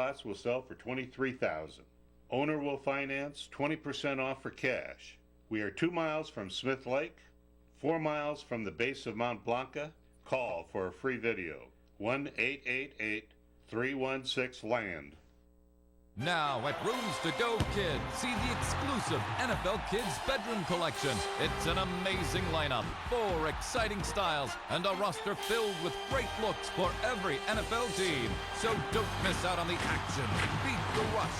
lots will sell for $23,000. Owner will finance 20% off for cash. We are 2 miles from Smith Lake, 4 miles from the base of Mount Blanca. Call for a free video. 1-888-316-LAND. Now at Rooms to Go Kids, see the exclusive NFL Kids bedroom collection. It's an amazing lineup, 4 exciting styles, and a roster filled with great looks for every NFL team. So don't miss out on the action. Beat the rush.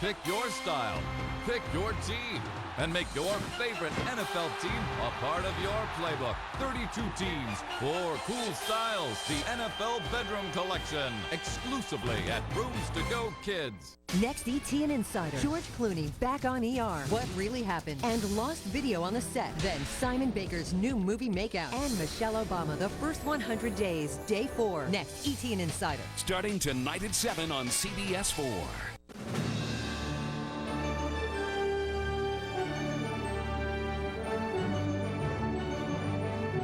Pick your style, pick your team, and make your favorite NFL team a part of your playbook. 32 teams, 4 cool styles. The NFL Bedroom Collection, exclusively at Rooms to Go Kids. Next, ETN Insider. George Clooney back on ER. What really happened? And lost video on the set. Then Simon Baker's new movie Makeout. And Michelle Obama, the first 100 days. Day 4. Next, ETN Insider. Starting tonight at 7 on CBS 4.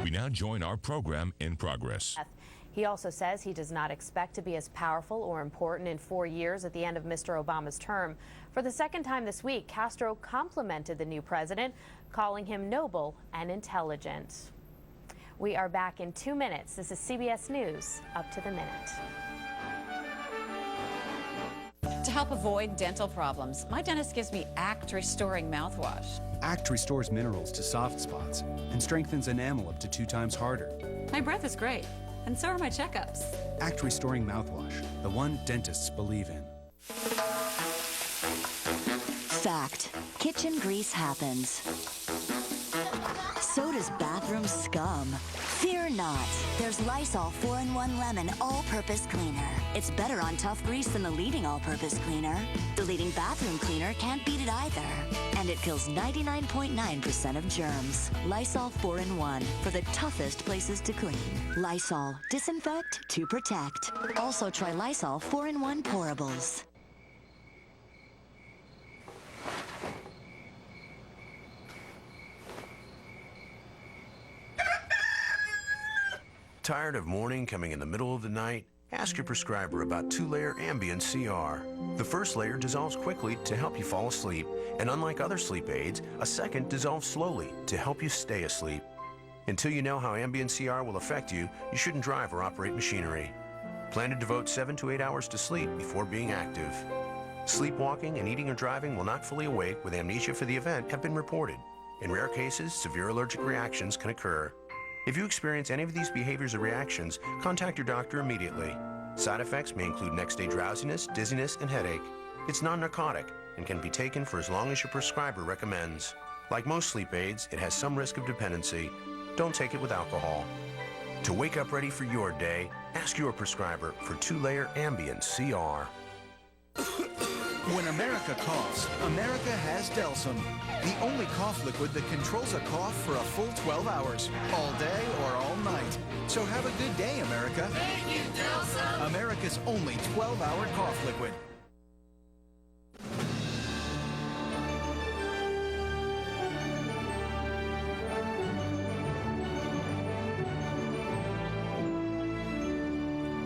We now join our program in progress. He also says he does not expect to be as powerful or important in 4 years at the end of Mr. Obama's term. For the second time this week, Castro complimented the new president, calling him noble and intelligent. We are back in 2 minutes. This is CBS News, Up to the Minute. To help avoid dental problems, my dentist gives me ACT Restoring mouthwash. ACT restores minerals to soft spots and strengthens enamel up to 2 times harder. My breath is great, and so are my checkups. ACT Restoring mouthwash, the one dentists believe in. Fact: kitchen grease happens. So does bathroom scum. Fear not. There's Lysol 4-in-1 Lemon All-Purpose Cleaner. It's better on tough grease than the leading all-purpose cleaner. The leading bathroom cleaner can't beat it either. And it kills 99.9% of germs. Lysol 4-in-1 for the toughest places to clean. Lysol. Disinfect to protect. Also try Lysol 4-in-1 Pourables. Tired of morning coming in the middle of the night? Ask your prescriber about 2-layer Ambien CR. The first layer dissolves quickly to help you fall asleep, and unlike other sleep aids, a second dissolves slowly to help you stay asleep. Until you know how Ambien CR will affect you, you shouldn't drive or operate machinery. Plan to devote 7 to 8 hours to sleep before being active. Sleepwalking and eating or driving while not fully awake with amnesia for the event have been reported. In rare cases, severe allergic reactions can occur. If you experience any of these behaviors or reactions, contact your doctor immediately. Side effects may include next-day drowsiness, dizziness, and headache. It's non-narcotic and can be taken for as long as your prescriber recommends. Like most sleep aids, it has some risk of dependency. Don't take it with alcohol. To wake up ready for your day, ask your prescriber for 2-layer Ambien CR. When America coughs, America has Delsum, the only cough liquid that controls a cough for a full 12 hours, all day or all night. So have a good day, America. Thank you, Delsum. America's only 12-hour cough liquid.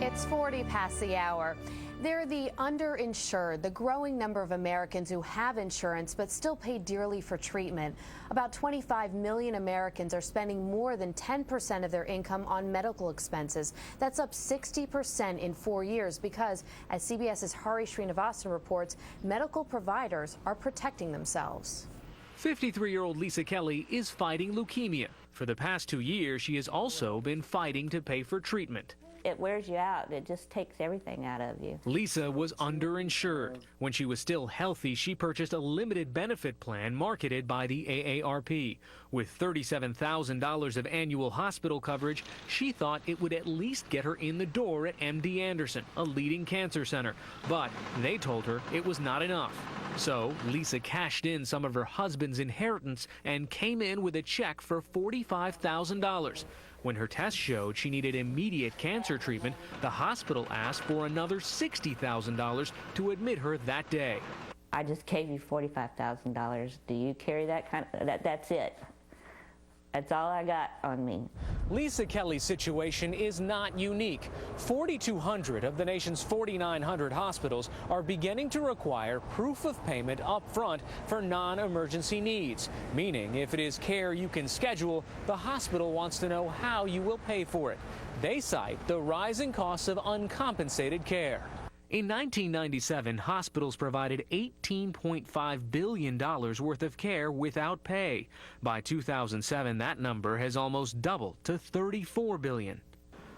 It's 40 past the hour. They're the underinsured, the growing number of Americans who have insurance but still pay dearly for treatment. About 25 million Americans are spending more than 10% of their income on medical expenses. That's up 60% in 4 years because, as CBS's Hari Srinivasan reports, medical providers are protecting themselves. 53-year-old Lisa Kelly is fighting leukemia. For the past 2 years, she has also been fighting to pay for treatment. It wears you out. It just takes everything out of you. Lisa was underinsured. When she was still healthy, she purchased a limited benefit plan marketed by the AARP. With $37,000 of annual hospital coverage, she thought it would at least get her in the door at MD Anderson, a leading cancer center. But they told her it was not enough. So Lisa cashed in some of her husband's inheritance and came in with a check for $45,000. When her test showed she needed immediate cancer treatment, the hospital asked for another $60,000 to admit her that day. I just gave you $45,000. Do you carry that kind of, that's it. That's all I got on me. Lisa Kelly's situation is not unique. 4,200 of the nation's 4,900 hospitals are beginning to require proof of payment up front for non-emergency needs, meaning if it is care you can schedule, the hospital wants to know how you will pay for it. They cite the rising costs of uncompensated care. In 1997, hospitals provided $18.5 billion worth of care without pay. By 2007, that number has almost doubled to $34 billion.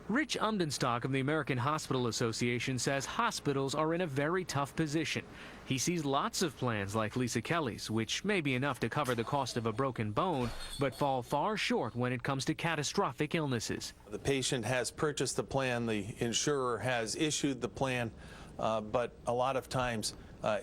Rich Umdenstock of the American Hospital Association says hospitals are in a very tough position. He sees lots of plans like Lisa Kelly's, which may be enough to cover the cost of a broken bone, but fall far short when it comes to catastrophic illnesses. The patient has purchased the plan, the insurer has issued the plan, but a lot of times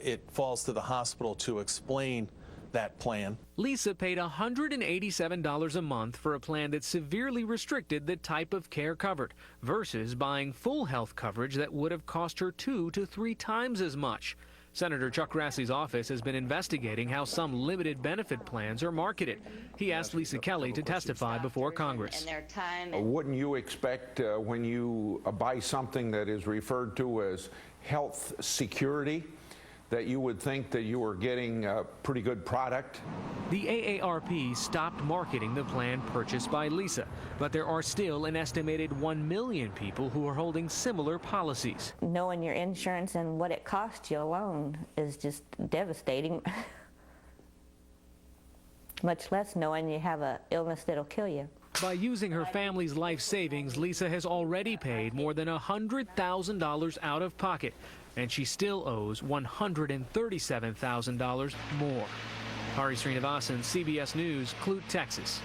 it falls to the hospital to explain that plan. Lisa paid $187 a month for a plan that severely restricted the type of care covered versus buying full health coverage that would have cost her 2 to 3 times as much. Senator Chuck Grassley's office has been investigating how some limited benefit plans are marketed. He asked Lisa Kelly to testify before Congress. Wouldn't you expect when you buy something that is referred to as health security that you would think that you were getting a pretty good product? The AARP stopped marketing the plan purchased by Lisa, but there are still an estimated 1 million people who are holding similar policies. Knowing your insurance and what it costs you alone is just devastating. Much less knowing you have an illness that'll kill you. By using her family's life savings, Lisa has already paid more than $100,000 out of pocket, and she still owes $137,000 more. Hari Srinivasan, CBS News, Clute, Texas.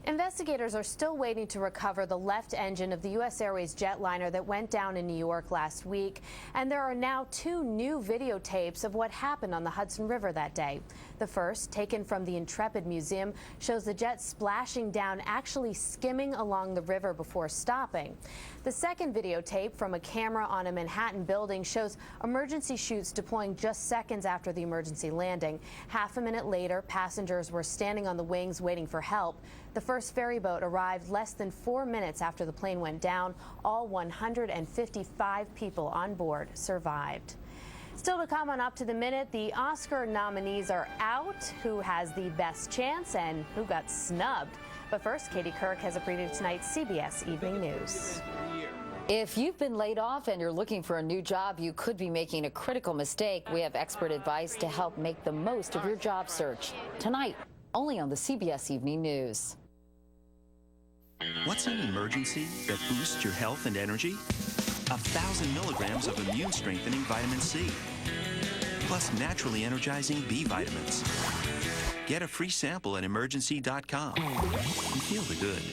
Investigators are still waiting to recover the left engine of the U.S. Airways jetliner that went down in New York last week. And there are now 2 new videotapes of what happened on the Hudson River that day. The first, taken from the Intrepid Museum, shows the jet splashing down, actually skimming along the river before stopping. The second videotape from a camera on a Manhattan building shows emergency chutes deploying just seconds after the emergency landing. Half a minute later, passengers were standing on the wings waiting for help. The first ferry boat arrived less than 4 minutes after the plane went down. All 155 people on board survived. Still to come on Up to the Minute, the Oscar nominees are out. Who has the best chance and who got snubbed? But first, Katie Kirk has a preview of tonight's CBS Evening News. If you've been laid off and you're looking for a new job, you could be making a critical mistake. We have expert advice to help make the most of your job search. Tonight, only on the CBS Evening News. What's an emergency that boosts your health and energy? 1,000 milligrams of immune-strengthening vitamin C, plus naturally energizing B vitamins. Get a free sample at emergency.com and feel the good.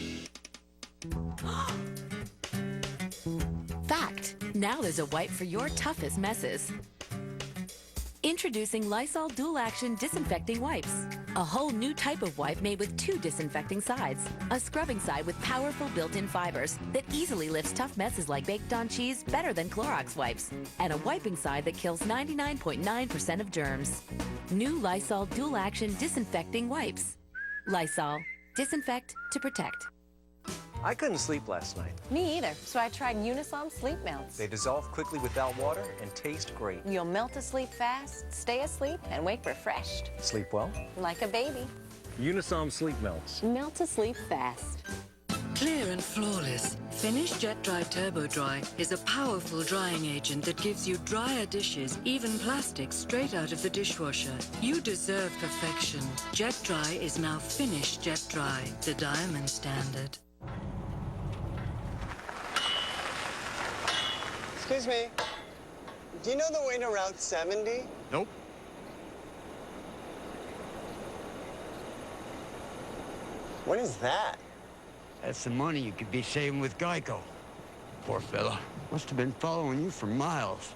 Fact, now there's a wipe for your toughest messes. Introducing Lysol Dual Action Disinfecting Wipes. A whole new type of wipe made with 2 disinfecting sides. A scrubbing side with powerful built-in fibers that easily lifts tough messes like baked-on cheese better than Clorox wipes. And a wiping side that kills 99.9% of germs. New Lysol Dual Action Disinfecting Wipes. Lysol. Disinfect to protect. I couldn't sleep last night. Me either, so I tried Unisom Sleep Melts. They dissolve quickly without water and taste great. You'll melt asleep fast, stay asleep, and wake refreshed. Sleep well? Like a baby. Unisom Sleep Melts. Melt asleep fast. Clear and flawless, Finish Jet Dry Turbo Dry is a powerful drying agent that gives you drier dishes, even plastic, straight out of the dishwasher. You deserve perfection. Jet Dry is now Finish Jet Dry, the diamond standard. Excuse me. Do you know the way to Route 70? Nope. What is that? That's the money you could be saving with Geico. Poor fella. Must have been following you for miles.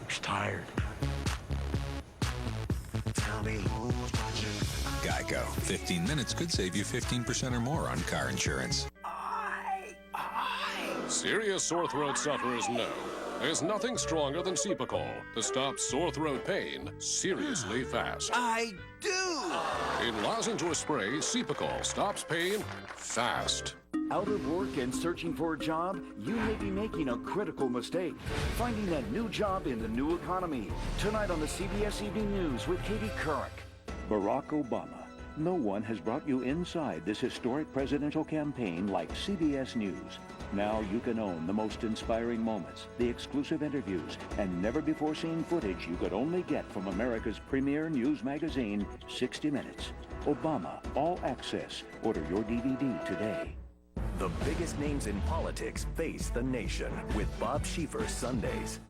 Looks tired. Tell me who's watching. Geico. 15 minutes could save you 15% or more on car insurance. Serious sore throat sufferers know There's nothing stronger than Cepacol to stop sore throat pain seriously fast. I do! In lozenge or spray, Cepacol stops pain fast. Out of work and searching for a job, you may be making a critical mistake. Finding that new job in the new economy. Tonight on the CBS Evening News with Katie Couric. Barack Obama. No one has brought you inside this historic presidential campaign like CBS News. Now you can own the most inspiring moments, the exclusive interviews, and never-before-seen footage you could only get from America's premier news magazine, 60 Minutes. Obama, All Access. Order your DVD today. The biggest names in politics face the nation with Bob Schieffer Sundays.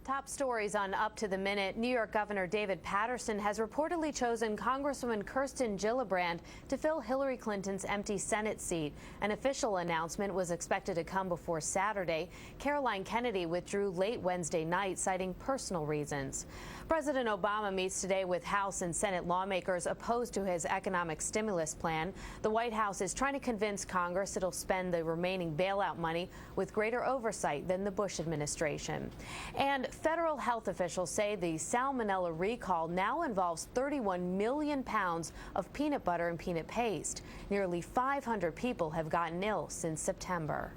Top stories on Up to the Minute. New York Governor David Paterson has reportedly chosen Congresswoman Kirsten Gillibrand to fill Hillary Clinton's empty Senate seat. An official announcement was expected to come before Saturday. Caroline Kennedy withdrew late Wednesday night, citing personal reasons. President Obama meets today with House and Senate lawmakers opposed to his economic stimulus plan. The White House is trying to convince Congress it'll spend the remaining bailout money with greater oversight than the Bush administration. And federal health officials say the salmonella recall now involves 31 million pounds of peanut butter and peanut paste. Nearly 500 people have gotten ill since September.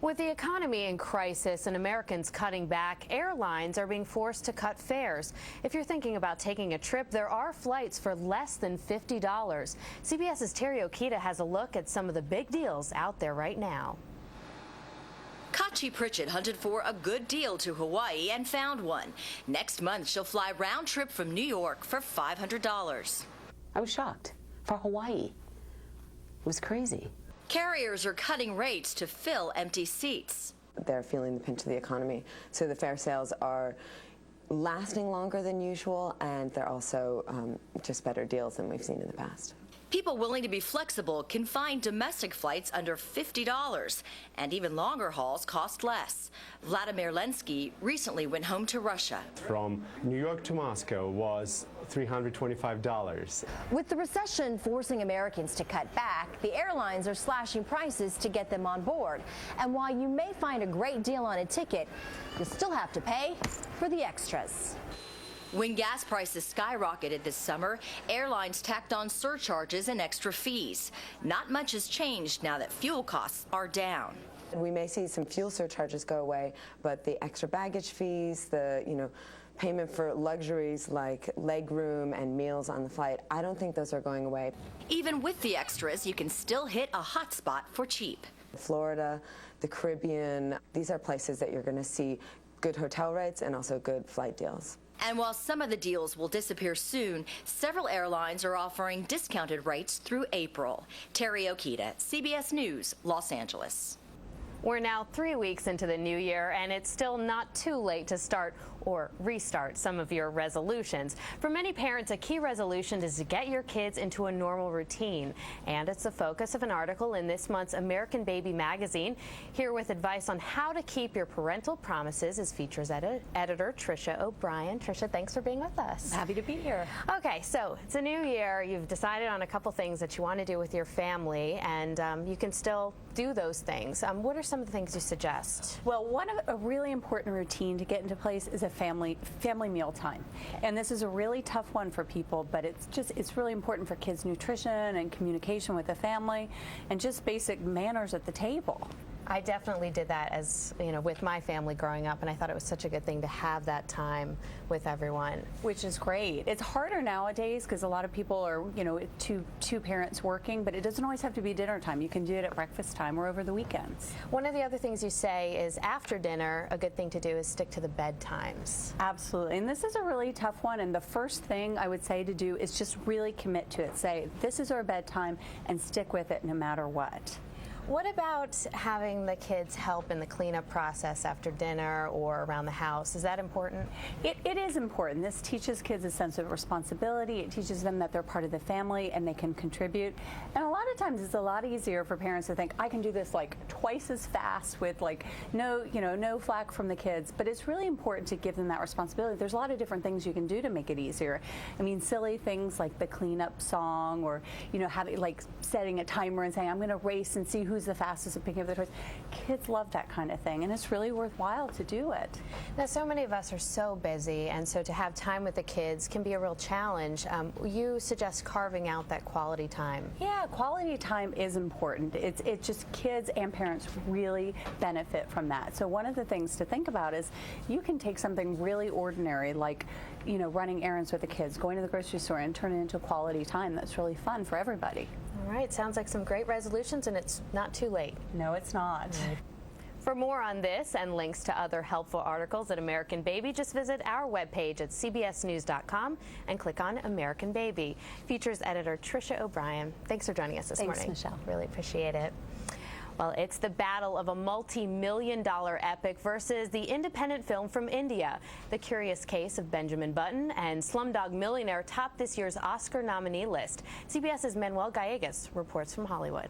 With the economy in crisis and Americans cutting back, airlines are being forced to cut fares. If you're thinking about taking a trip, there are flights for less than $50. CBS's Terry Okita has a look at some of the big deals out there right now. Kachi Pritchett hunted for a good deal to Hawaii and found one. Next month, she'll fly round trip from New York for $500. I was shocked. For Hawaii. It was crazy. Carriers are cutting rates to fill empty seats. They're feeling the pinch of the economy, so the fare sales are lasting longer than usual, and they're also just better deals than we've seen in the past. People willing to be flexible can find domestic flights under $50, and even longer hauls cost less. Vladimir Lensky recently went home to Russia. From New York to Moscow was $325. With the recession forcing Americans to cut back, the airlines are slashing prices to get them on board. And while you may find a great deal on a ticket, you'll still have to pay for the extras. When gas prices skyrocketed this summer, airlines tacked on surcharges and extra fees. Not much has changed now that fuel costs are down. We may see some fuel surcharges go away, but the extra baggage fees, the payment for luxuries like legroom and meals on the flight, I don't think those are going away. Even with the extras, you can still hit a hot spot for cheap. Florida, the Caribbean, these are places that you're going to see good hotel rates and also good flight deals. And while some of the deals will disappear soon, several airlines are offering discounted rates through April. Terry Okita, CBS News, Los Angeles. We're now 3 weeks into the new year, and it's still not too late to start or restart some of your resolutions. For many parents, a key resolution is to get your kids into a normal routine. And it's the focus of an article in this month's American Baby magazine. Here with advice on how to keep your parental promises is features editor Tricia O'Brien. Tricia, thanks for being with us. Happy to be here. Okay, so it's a new year. You've decided on a couple things that you want to do with your family, and you can still do those things. What are some of the things you suggest? Well, a really important routine to get into place is a family meal time. And this is a really tough one for people, but it's really important for kids' nutrition and communication with the family and just basic manners at the table. I definitely did that with my family growing up, and I thought it was such a good thing to have that time with everyone. Which is great. It's harder nowadays because a lot of people are, two parents working, but it doesn't always have to be dinner time. You can do it at breakfast time or over the weekends. One of the other things you say is after dinner, a good thing to do is stick to the bedtimes. Absolutely, and this is a really tough one, and the first thing I would say to do is just really commit to it. Say, this is our bedtime, and stick with it no matter what. What about having the kids help in the cleanup process after dinner or around the house? Is that important? It is important. This teaches kids a sense of responsibility. It teaches them that they're part of the family and they can contribute. And a lot of times it's a lot easier for parents to think, I can do this like twice as fast with no flack from the kids. But it's really important to give them that responsibility. There's a lot of different things you can do to make it easier. I mean, silly things like the cleanup song or, having setting a timer and saying, I'm going to race and see who who's the fastest at picking up the toys. Kids love that kind of thing, and it's really worthwhile to do it. Now, so many of us are so busy, and so to have time with the kids can be a real challenge. You suggest carving out that quality time. Yeah, quality time is important. It's just kids and parents really benefit from that. So one of the things to think about is you can take something really ordinary like, you know, running errands with the kids, going to the grocery store, and turn it into quality time that's really fun for everybody. All right, sounds like some great resolutions, and it's not too late. No, it's not. For more on this and links to other helpful articles at American Baby, just visit our webpage at cbsnews.com and click on American Baby. Features editor Tricia O'Brien. Thanks for joining us this morning. Thanks, Michelle. Really appreciate it. Well, it's the battle of a multi-million-dollar epic versus the independent film from India. The Curious Case of Benjamin Button and Slumdog Millionaire topped this year's Oscar nominee list. CBS's Manuel Gallegos reports from Hollywood.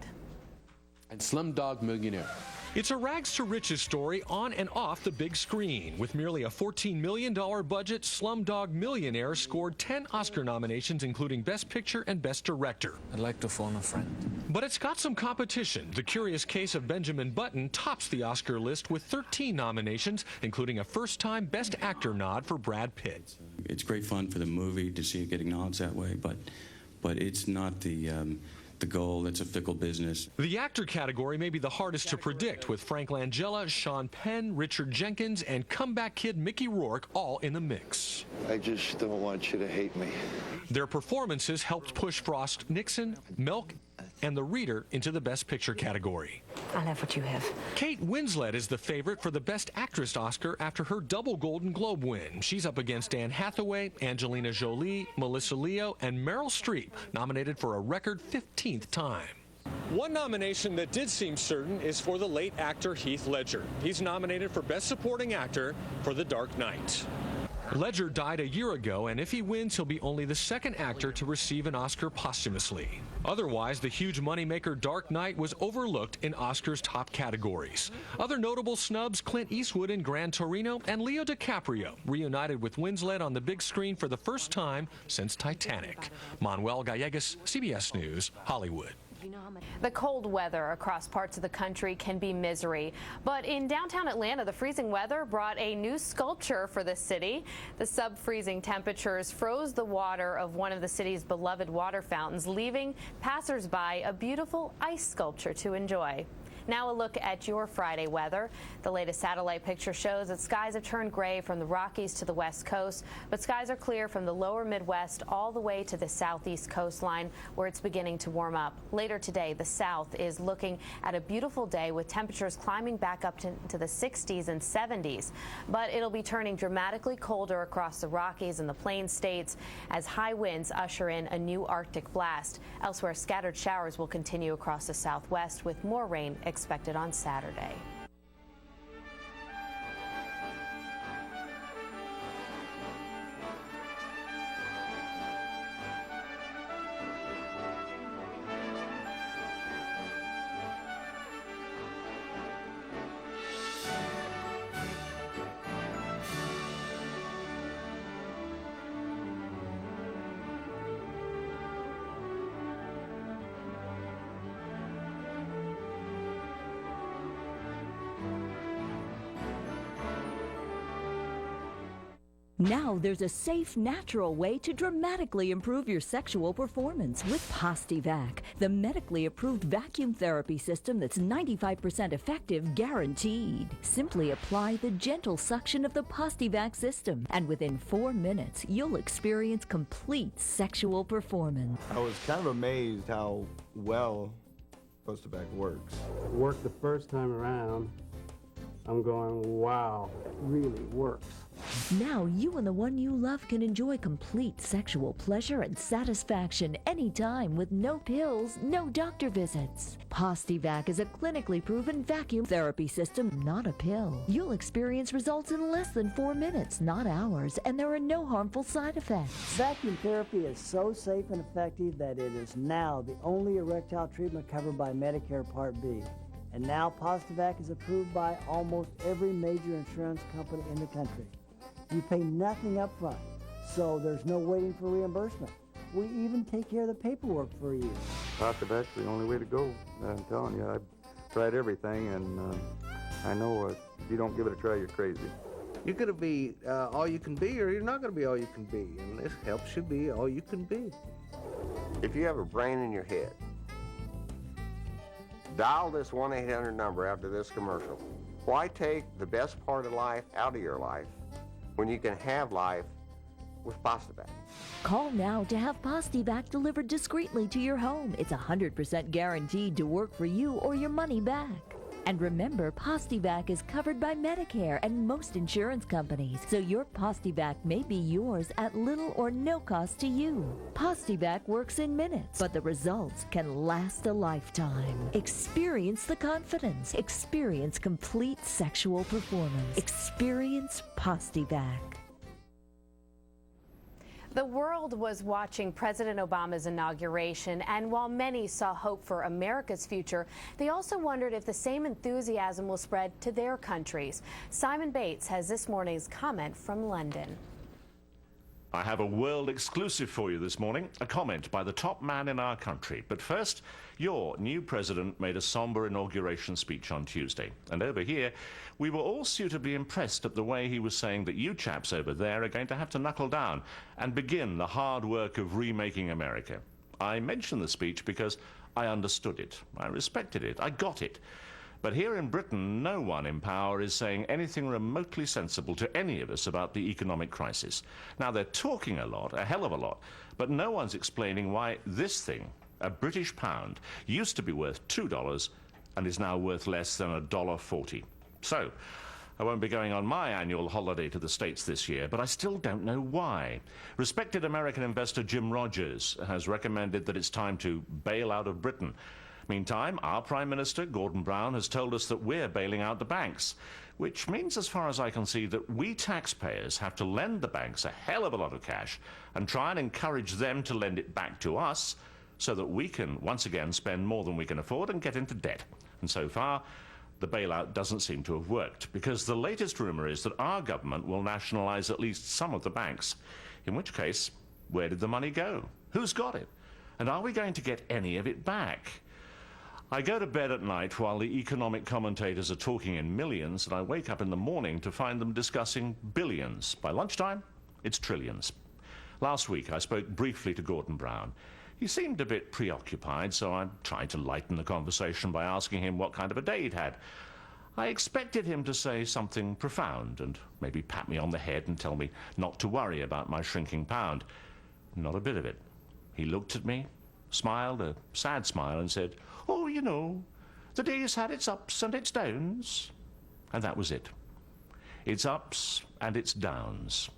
And Slumdog Millionaire. It's a rags-to-riches story on and off the big screen. With merely a $14 million budget, Slumdog Millionaire scored 10 Oscar nominations, including Best Picture and Best Director. I'd like to phone a friend. But it's got some competition. The Curious Case of Benjamin Button tops the Oscar list with 13 nominations, including a first-time Best Actor nod for Brad Pitt. It's great fun for the movie to see it get acknowledged that way, but it's not the goal. It's a fickle business. The actor category may be the hardest to predict, with Frank Langella, Sean Penn, Richard Jenkins, and comeback kid Mickey Rourke all in the mix. I just don't want you to hate me. Their performances helped push Frost Nixon, Milk, and The Reader into the Best Picture category. I'll have what you have. Kate Winslet is the favorite for the Best Actress Oscar after her double Golden Globe win. She's up against Anne Hathaway, Angelina Jolie, Melissa Leo, and Meryl Streep, nominated for a record 15th time. One nomination that did seem certain is for the late actor Heath Ledger. He's nominated for Best Supporting Actor for The Dark Knight. Ledger died a year ago, and if he wins, he'll be only the second actor to receive an Oscar posthumously. Otherwise, the huge moneymaker Dark Knight was overlooked in Oscars' top categories. Other notable snubs: Clint Eastwood in Gran Torino and Leo DiCaprio, reunited with Winslet on the big screen for the first time since Titanic. Manuel Gallegos, CBS News, Hollywood. The cold weather across parts of the country can be misery, but in downtown Atlanta, the freezing weather brought a new sculpture for the city. The sub-freezing temperatures froze the water of one of the city's beloved water fountains, leaving passersby a beautiful ice sculpture to enjoy. Now a look at your Friday weather. The latest satellite picture shows that skies have turned gray from the Rockies to the West Coast, but skies are clear from the lower Midwest all the way to the southeast coastline, where it's beginning to warm up. Later today, the South is looking at a beautiful day with temperatures climbing back up to the 60s and 70s. But it'll be turning dramatically colder across the Rockies and the Plains states as high winds usher in a new Arctic blast. Elsewhere, scattered showers will continue across the Southwest, with more rain expected on Saturday. Now there's a safe, natural way to dramatically improve your sexual performance with Postivac, the medically approved vacuum therapy system that's 95% effective, guaranteed. Simply apply the gentle suction of the Postivac system, and within 4 minutes, you'll experience complete sexual performance. I was kind of amazed how well Postivac works. It worked the first time around. I'm going, wow, it really works. Now you and the one you love can enjoy complete sexual pleasure and satisfaction anytime with no pills, no doctor visits. Postivac is a clinically proven vacuum therapy system, not a pill. You'll experience results in less than 4 minutes, not hours, and there are no harmful side effects. Vacuum therapy is so safe and effective that it is now the only erectile treatment covered by Medicare Part B. And now Postivac is approved by almost every major insurance company in the country. You pay nothing up front, so there's no waiting for reimbursement. We even take care of the paperwork for you. Postivac's the only way to go. I'm telling you, tried everything, and I know if you don't give it a try, you're crazy. You're going to be all you can be, or you're not going to be all you can be, and this helps you be all you can be. If you have a brain in your head, dial this 1-800 number after this commercial. Why take the best part of life out of your life when you can have life with PastiVac? Call now to have PastiVac delivered discreetly to your home. It's 100% guaranteed to work for you or your money back. And remember, PastiVac is covered by Medicare and most insurance companies, so your PastiVac may be yours at little or no cost to you. PastiVac works in minutes, but the results can last a lifetime. Experience the confidence. Experience complete sexual performance. Experience PastiVac. The world was watching President Obama's inauguration, and while many saw hope for America's future, they also wondered if the same enthusiasm will spread to their countries. Simon Bates has this morning's comment from London. I have a world exclusive for you this morning, a comment by the top man in our country. But first, your new president made a somber inauguration speech on Tuesday. And over here, we were all suitably impressed at the way he was saying that you chaps over there are going to have to knuckle down and begin the hard work of remaking America. I mention the speech because I understood it, I respected it, I got it. But here in Britain, no one in power is saying anything remotely sensible to any of us about the economic crisis. Now, they're talking a lot, a hell of a lot, but no one's explaining why this thing, a British pound, used to be worth $2 and is now worth less than $1.40. So, I won't be going on my annual holiday to the States this year, but I still don't know why. Respected American investor Jim Rogers has recommended that it's time to bail out of Britain. Meantime, our Prime Minister, Gordon Brown, has told us that we're bailing out the banks, which means, as far as I can see, that we taxpayers have to lend the banks a hell of a lot of cash and try and encourage them to lend it back to us so that we can, once again, spend more than we can afford and get into debt. And so far, the bailout doesn't seem to have worked, because the latest rumor is that our government will nationalize at least some of the banks, in which case, where did the money go? Who's got it? And are we going to get any of it back? I go to bed at night while the economic commentators are talking in millions, and I wake up in the morning to find them discussing billions. By lunchtime, it's trillions. Last week, I spoke briefly to Gordon Brown. He seemed a bit preoccupied, so I tried to lighten the conversation by asking him what kind of a day he'd had. I expected him to say something profound and maybe pat me on the head and tell me not to worry about my shrinking pound. Not a bit of it. He looked at me, smiled a sad smile, and said, "Oh, you know, the day's had its ups and its downs." And that was it. It's ups and it's downs.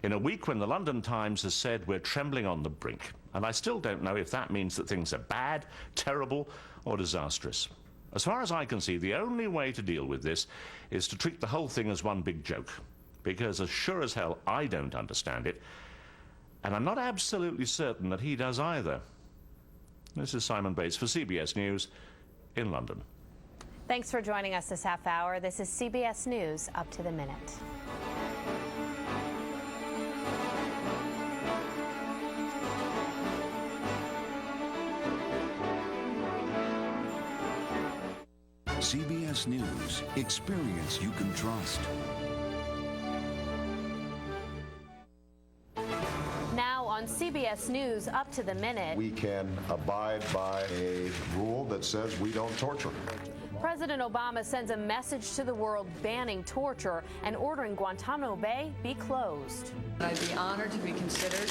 In a week when the London Times has said we're trembling on the brink, and I still don't know if that means that things are bad, terrible, or disastrous. As far as I can see, the only way to deal with this is to treat the whole thing as one big joke, because as sure as hell I don't understand it, and I'm not absolutely certain that he does either. This is Simon Bates for CBS News in London. Thanks for joining us this half hour. This is CBS News Up to the Minute. CBS News. Experience you can trust. Now on CBS News Up to the Minute. We can abide by a rule that says we don't torture. President Obama sends a message to the world banning torture and ordering Guantanamo Bay be closed. I'd be honored to be considered.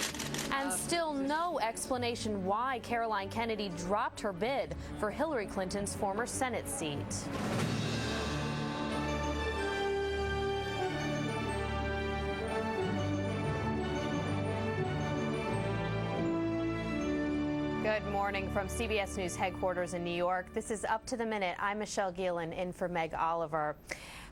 And still no explanation why Caroline Kennedy dropped her bid for Hillary Clinton's former Senate seat. Good morning from CBS News headquarters in New York. This is Up to the Minute. I'm Michelle Gielan in for Meg Oliver.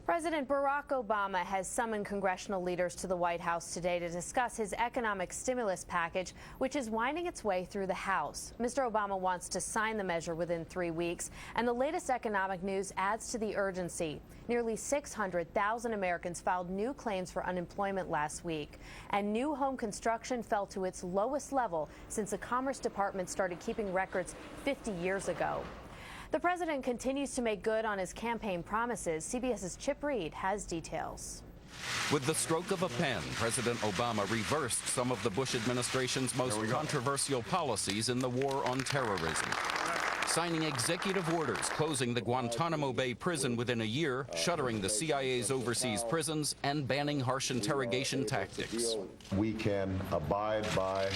President Barack Obama has summoned congressional leaders to the White House today to discuss his economic stimulus package, which is winding its way through the House. Mr. Obama wants to sign the measure within 3 weeks, and the latest economic news adds to the urgency. Nearly 600,000 Americans filed new claims for unemployment last week, and new home construction fell to its lowest level since the Commerce Department started keeping records 50 years ago. The president continues to make good on his campaign promises. CBS's Chip Reed has details. With the stroke of a pen, President Obama reversed some of the Bush administration's most controversial policies in the war on terrorism. Signing executive orders closing the Guantanamo Bay prison within a year, shuttering the CIA's overseas prisons, and banning harsh interrogation tactics. We can abide by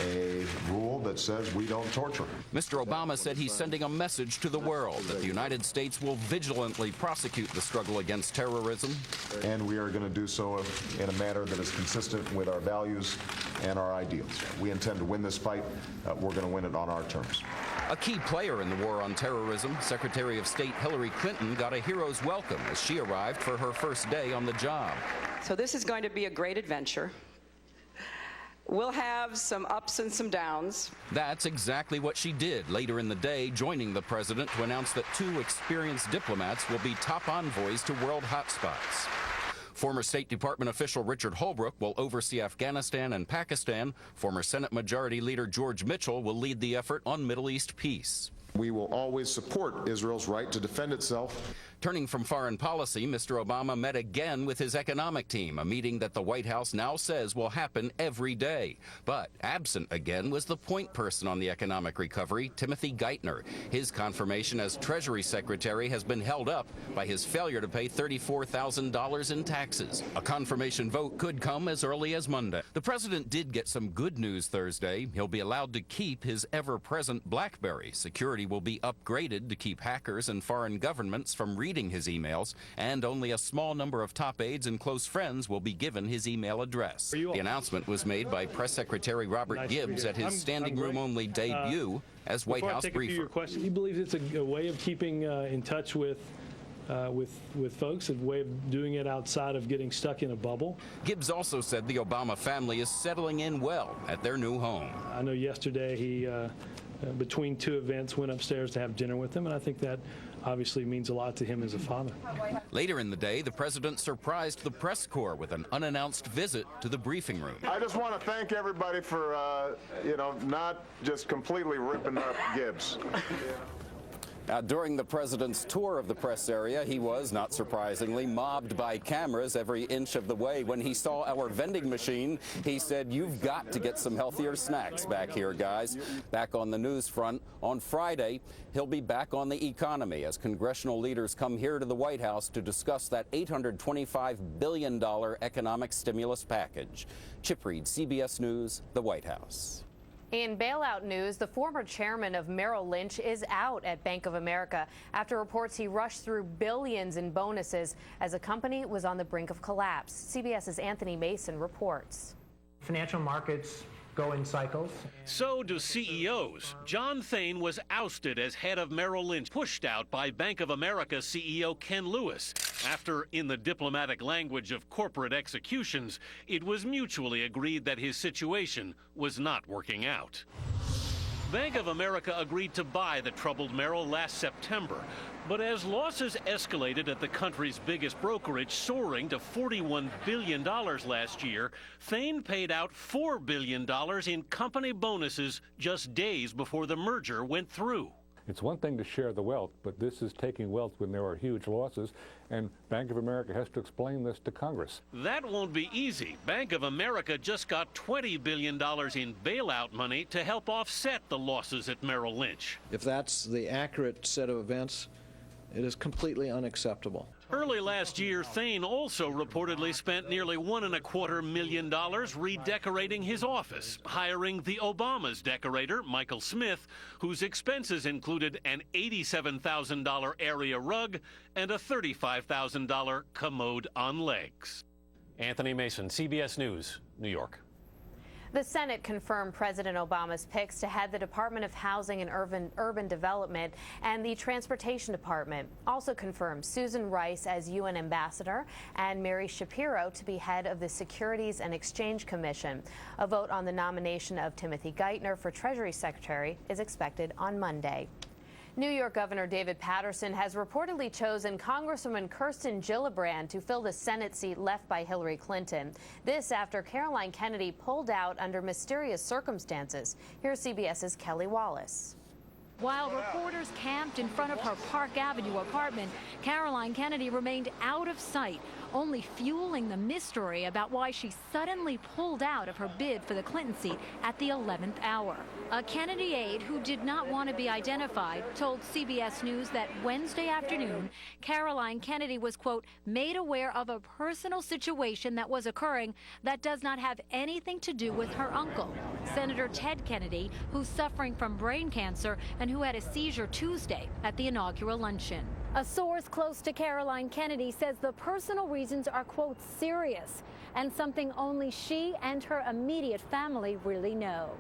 a rule that says we don't torture. Mr. Obama said he's sending a message to the world that the United States will vigilantly prosecute the struggle against terrorism. And we are going to do so in a manner that is consistent with our values and our ideals. We intend to win this fight. We're going to win it on our terms. A key player in the war on terrorism, Secretary of State Hillary Clinton got a hero's welcome as she arrived for her first day on the job. So this is going to be a great adventure. We'll have some ups and some downs. That's exactly what she did later in the day, joining the president to announce that 2 experienced diplomats will be top envoys to world hotspots. Former State Department official Richard Holbrooke will oversee Afghanistan and Pakistan. Former Senate Majority Leader George Mitchell will lead the effort on Middle East peace. We will always support Israel's right to defend itself. Turning from foreign policy, Mr. Obama met again with his economic team, a meeting that the White House now says will happen every day. But absent again was the point person on the economic recovery, Timothy Geithner. His confirmation as Treasury Secretary has been held up by his failure to pay $34,000 in taxes. A confirmation vote could come as early as Monday. The president did get some good news Thursday. He'll be allowed to keep his ever-present BlackBerry. Security will be upgraded to keep hackers and foreign governments from reading his emails, and only a small number of top aides and close friends will be given his email address. The announcement was made by Press Secretary Robert Gibbs at his standing room only debut as White House briefer. He believes it's a way of keeping in touch with folks, a way of doing it outside of getting stuck in a bubble. Gibbs also said the Obama family is settling in well at their new home. I know yesterday he, between 2 events, went upstairs to have dinner with them, and I think that obviously means a lot to him as a father. Later in the day, the president surprised the press corps with an unannounced visit to the briefing room. I just want to thank everybody for, not just completely ripping up Gibbs. During the president's tour of the press area, he was, not surprisingly, mobbed by cameras every inch of the way. When he saw our vending machine, he said, "You've got to get some healthier snacks back here, guys." Back on the news front, on Friday, he'll be back on the economy as congressional leaders come here to the White House to discuss that $825 billion economic stimulus package. Chip Reed, CBS News, the White House. In bailout news, the former chairman of Merrill Lynch is out at Bank of America after reports he rushed through billions in bonuses as the company was on the brink of collapse. CBS's Anthony Mason reports. Financial markets go in cycles. So do CEOs. John Thain was ousted as head of Merrill Lynch, pushed out by Bank of America CEO Ken Lewis, after, in the diplomatic language of corporate executions, it was mutually agreed that his situation was not working out. Bank of America agreed to buy the troubled Merrill last September. But as losses escalated at the country's biggest brokerage, soaring to $41 billion last year, Thain paid out $4 billion in company bonuses just days before the merger went through. It's one thing to share the wealth, but this is taking wealth when there are huge losses, and Bank of America has to explain this to Congress. That won't be easy. Bank of America just got $20 billion in bailout money to help offset the losses at Merrill Lynch. If that's the accurate set of events, it is completely unacceptable. Early last year, Thain also reportedly spent nearly $1.25 million redecorating his office, hiring the Obama's decorator, Michael Smith, whose expenses included an $87,000 area rug and a $35,000 commode on legs. Anthony Mason, CBS News, New York. The Senate confirmed President Obama's picks to head the Department of Housing and Urban Development and the Transportation Department. Also confirmed Susan Rice as UN Ambassador and Mary Shapiro to be head of the Securities and Exchange Commission. A vote on the nomination of Timothy Geithner for Treasury Secretary is expected on Monday. New York Governor David Paterson has reportedly chosen Congresswoman Kirsten Gillibrand to fill the Senate seat left by Hillary Clinton. This after Caroline Kennedy pulled out under mysterious circumstances. Here's CBS's Kelly Wallace. While reporters camped in front of her Park Avenue apartment, Caroline Kennedy remained out of sight, only fueling the mystery about why she suddenly pulled out of her bid for the Clinton seat at the 11th hour. A Kennedy aide who did not want to be identified told CBS News that Wednesday afternoon, Caroline Kennedy was, quote, made aware of a personal situation that was occurring that does not have anything to do with her uncle, Senator Ted Kennedy, who's suffering from brain cancer and who had a seizure Tuesday at the inaugural luncheon. A source close to Caroline Kennedy says the personal reasons are, quote, serious and something only she and her immediate family really know.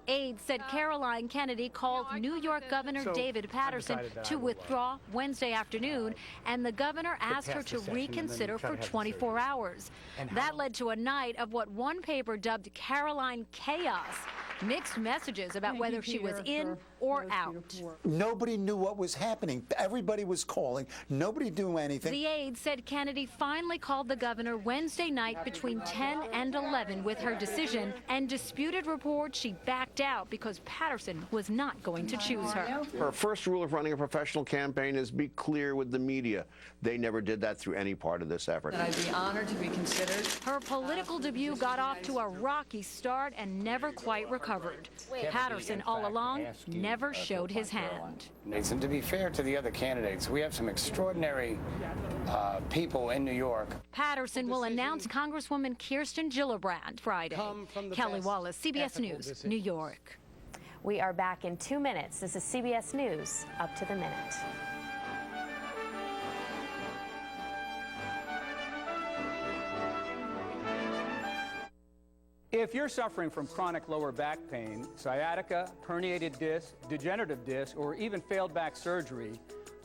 Aides said Caroline Kennedy called New York Governor David Paterson to withdraw Wednesday afternoon, and the governor asked her to reconsider for 24 hours. That led to a night of what one paper dubbed Caroline Chaos. Mixed messages about whether she was in or out. Nobody knew what was happening. Everybody was calling. Nobody knew anything. The aide said Kennedy finally called the governor Wednesday night between 10 and 11 with her decision, and disputed reports she backed out because Paterson was not going to choose her. Her first rule of running a professional campaign is be clear with the media. They never did that through any part of this effort. That I'd be honored to be considered. Her political debut got off to a rocky start and never quite recovered. Paterson, all along, never showed his hand. And to be fair to the other candidates, we have some extraordinary people in New York. Patterson will announce Congresswoman Kirsten Gillibrand Friday. Kelly Wallace, CBS News, New York. We are back in 2 minutes. This is CBS News, Up to the Minute. If you're suffering from chronic lower back pain, sciatica, herniated disc, degenerative disc, or even failed back surgery,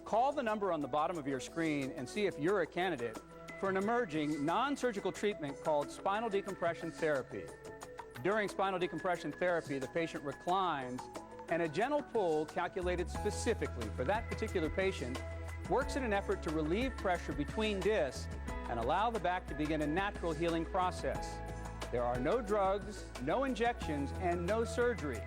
call the number on the bottom of your screen and see if you're a candidate for an emerging non-surgical treatment called spinal decompression therapy. During spinal decompression therapy, the patient reclines, and a gentle pull calculated specifically for that particular patient works in an effort to relieve pressure between discs and allow the back to begin a natural healing process. There are no drugs, no injections, and no surgery.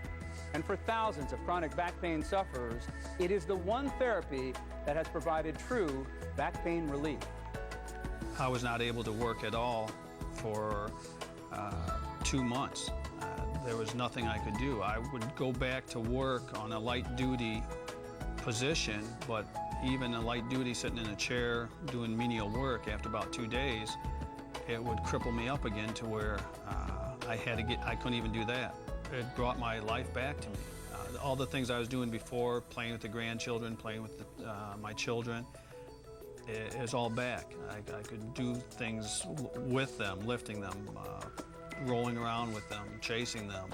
And for thousands of chronic back pain sufferers, it is the one therapy that has provided true back pain relief. I was not able to work at all for 2 months. There was nothing I could do. I would go back to work on a light duty position, but even a light duty sitting in a chair doing menial work after about 2 days, it would cripple me up again to where I couldn't even do that. It brought my life back to me. All the things I was doing before, playing with the grandchildren, playing with my children, is all back. I could do things with them, lifting them, rolling around with them, chasing them,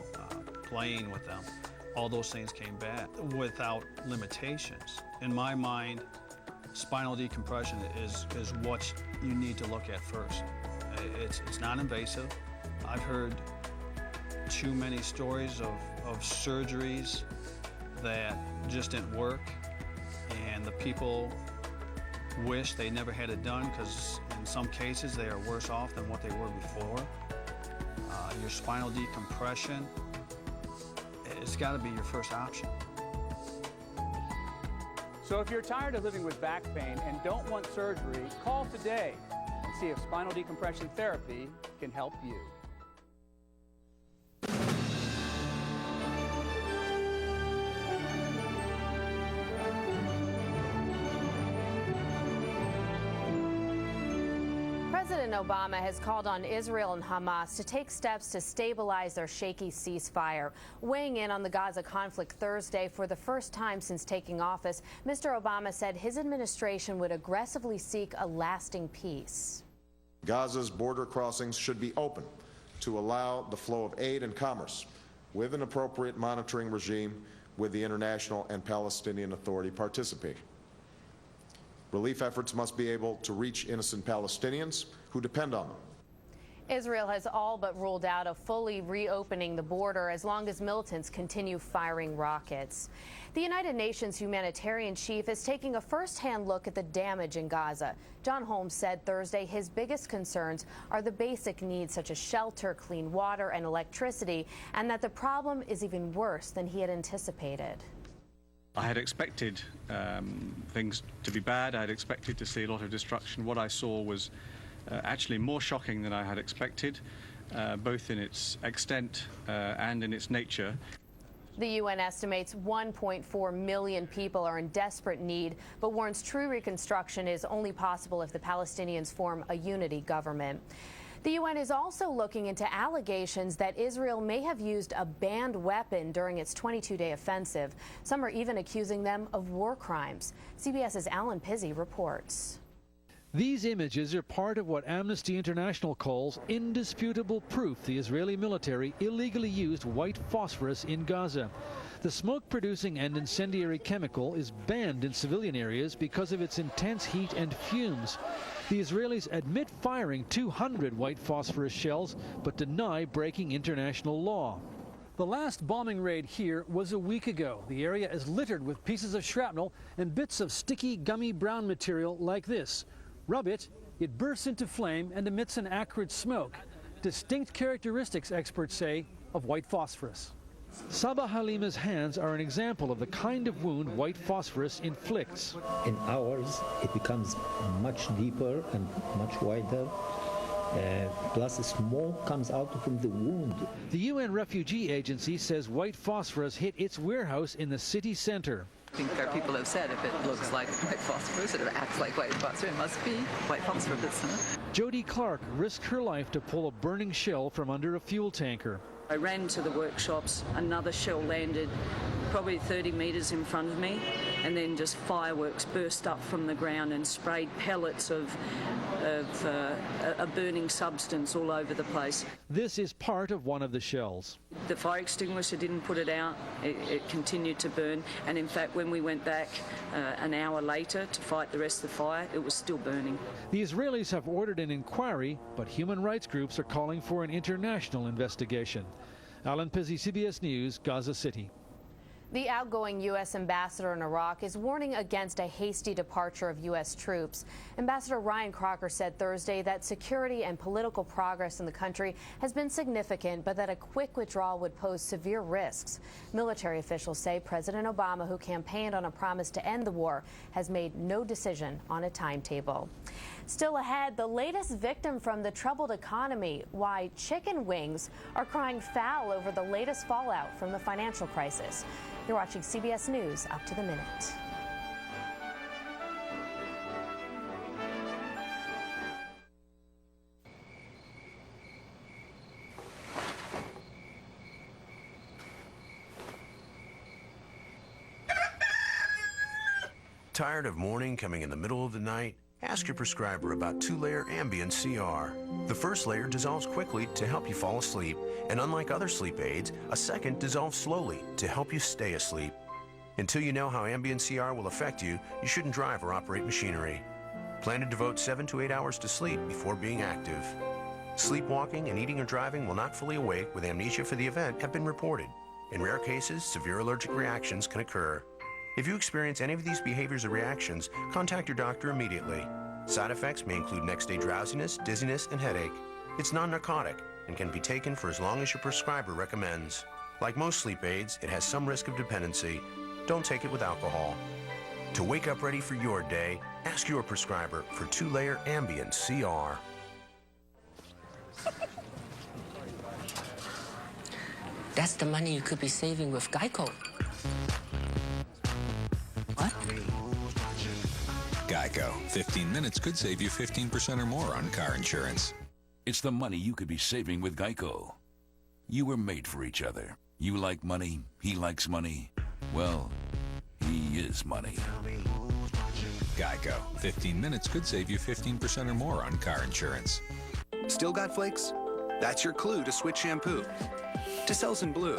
playing with them. All those things came back without limitations. In my mind, spinal decompression is what you need to look at first. It's non-invasive. I've heard too many stories of surgeries that just didn't work, and the people wish they never had it done because in some cases they are worse off than what they were before. Your spinal decompression, it's got to be your first option. So if you're tired of living with back pain and don't want surgery, call today and see if spinal decompression therapy can help you. President Obama has called on Israel and Hamas to take steps to stabilize their shaky ceasefire. Weighing in on the Gaza conflict Thursday for the first time since taking office, Mr. Obama said his administration would aggressively seek a lasting peace. Gaza's border crossings should be open to allow the flow of aid and commerce with an appropriate monitoring regime with the International and Palestinian Authority participating. Relief efforts must be able to reach innocent Palestinians who depend on them. Israel has all but ruled out of fully reopening the border as long as militants continue firing rockets. The United Nations humanitarian chief is taking a first-hand look at the damage in Gaza. John Holmes said Thursday his biggest concerns are the basic needs such as shelter, clean water, and electricity, and that the problem is even worse than he had anticipated. I had expected things to be bad. I had expected to see a lot of destruction. What I saw was actually more shocking than I had expected, both in its extent and in its nature. The UN estimates 1.4 million people are in desperate need, but warns true reconstruction is only possible if the Palestinians form a unity government. The UN is also looking into allegations that Israel may have used a banned weapon during its 22-day offensive. Some are even accusing them of war crimes. CBS's Alan Pizzi reports. These images are part of what Amnesty International calls indisputable proof the Israeli military illegally used white phosphorus in Gaza. The smoke-producing and incendiary chemical is banned in civilian areas because of its intense heat and fumes. The Israelis admit firing 200 white phosphorus shells, but deny breaking international law. The last bombing raid here was a week ago. The area is littered with pieces of shrapnel and bits of sticky, gummy brown material like this. Rub it, it bursts into flame and emits an acrid smoke. Distinct characteristics, experts say, of white phosphorus. Sabah Halima's hands are an example of the kind of wound white phosphorus inflicts. In hours, it becomes much deeper and much wider. Plus, the smoke comes out from the wound. The UN Refugee Agency says white phosphorus hit its warehouse in the city center. I think our people have said if it looks like white phosphorus, it acts like white phosphorus, it must be white phosphorus. Jody Clark risked her life to pull a burning shell from under a fuel tanker. I ran to the workshops, another shell landed probably 30 metres in front of me, and then just fireworks burst up from the ground and sprayed pellets of a burning substance all over the place. This is part of one of the shells. The fire extinguisher didn't put it out, it continued to burn, and in fact when we went back an hour later to fight the rest of the fire, it was still burning. The Israelis have ordered an inquiry, but human rights groups are calling for an international investigation. Alan Pizzi, CBS News, Gaza City. The outgoing U.S. ambassador in Iraq is warning against a hasty departure of U.S. troops. Ambassador Ryan Crocker said Thursday that security and political progress in the country has been significant, but that a quick withdrawal would pose severe risks. Military officials say President Obama, who campaigned on a promise to end the war, has made no decision on a timetable. Still ahead, the latest victim from the troubled economy, why chicken wings are crying foul over the latest fallout from the financial crisis. You're watching CBS News Up to the Minute. Tired of morning coming in the middle of the night? Ask your prescriber about 2-layer Ambien CR. The first layer dissolves quickly to help you fall asleep, and unlike other sleep aids, a second dissolves slowly to help you stay asleep. Until you know how Ambien CR will affect you, you shouldn't drive or operate machinery. Plan to devote 7 to 8 hours to sleep before being active. Sleepwalking and eating or driving while not fully awake with amnesia for the event have been reported. In rare cases, severe allergic reactions can occur. If you experience any of these behaviors or reactions, contact your doctor immediately. Side effects may include next-day drowsiness, dizziness, and headache. It's non-narcotic and can be taken for as long as your prescriber recommends. Like most sleep aids, it has some risk of dependency. Don't take it with alcohol. To wake up ready for your day, ask your prescriber for 2-layer Ambien CR. That's the money you could be saving with Geico. What? Geico. 15 minutes could save you 15% or more on car insurance. It's the money you could be saving with Geico. You were made for each other. You like money, he likes money. Well, he is money. Geico. 15 minutes could save you 15% or more on car insurance. Still got flakes? That's your clue to switch shampoo. To Selsun Blue.